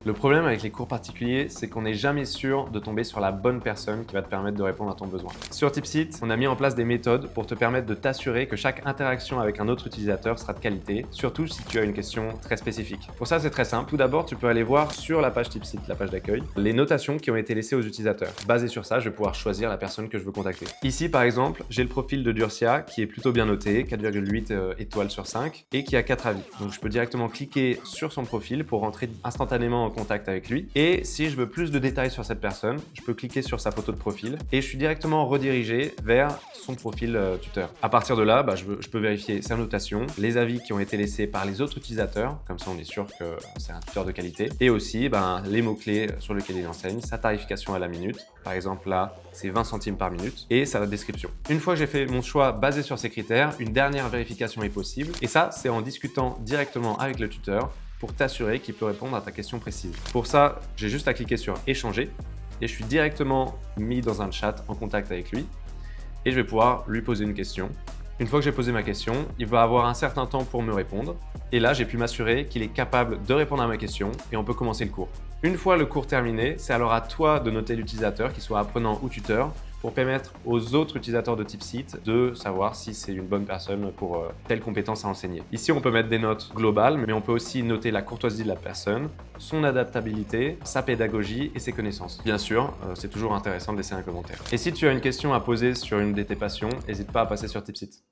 Le problème avec les cours particuliers, c'est qu'on n'est jamais sûr de tomber sur la bonne personne qui va te permettre de répondre à ton besoin. Sur Tipsit, on a mis en place des méthodes pour te permettre de t'assurer que chaque interaction avec un autre utilisateur sera de qualité, surtout si tu as une question très spécifique. Pour ça, c'est très simple. Tout d'abord, tu peux aller voir sur la page Tipsit, la page d'accueil, les notations qui ont été laissées aux utilisateurs. Basé sur ça, je vais pouvoir choisir la personne que je veux contacter. Ici, par exemple, j'ai le profil de Durcia qui est plutôt bien noté, 4,8 étoiles sur 5, et qui a 4 avis. Donc, je peux directement cliquer sur son profil pour rentrer instantanément en contact avec lui. Et si je veux plus de détails sur cette personne, je peux cliquer sur sa photo de profil et je suis directement redirigé vers son profil tuteur. À partir de là, je peux vérifier sa notation, les avis qui ont été laissés par les autres utilisateurs, comme ça on est sûr que c'est un tuteur de qualité, et aussi les mots-clés sur lesquels il enseigne, sa tarification à la minute, par exemple là c'est 20 centimes par minute, et sa description. Une fois que j'ai fait mon choix basé sur ces critères, une dernière vérification est possible, et ça c'est en discutant directement avec le tuteur pour t'assurer qu'il peut répondre à ta question précise. Pour ça, j'ai juste à cliquer sur échanger et je suis directement mis dans un chat en contact avec lui et je vais pouvoir lui poser une question. Une fois que j'ai posé ma question, il va avoir un certain temps pour me répondre et là, j'ai pu m'assurer qu'il est capable de répondre à ma question et on peut commencer le cours. Une fois le cours terminé, c'est alors à toi de noter l'utilisateur, qu'il soit apprenant ou tuteur, pour permettre aux autres utilisateurs de Tipsit de savoir si c'est une bonne personne pour telle compétence à enseigner. Ici, on peut mettre des notes globales, mais on peut aussi noter la courtoisie de la personne, son adaptabilité, sa pédagogie et ses connaissances. Bien sûr, c'est toujours intéressant de laisser un commentaire. Et si tu as une question à poser sur une de tes passions, n'hésite pas à passer sur Tipsit.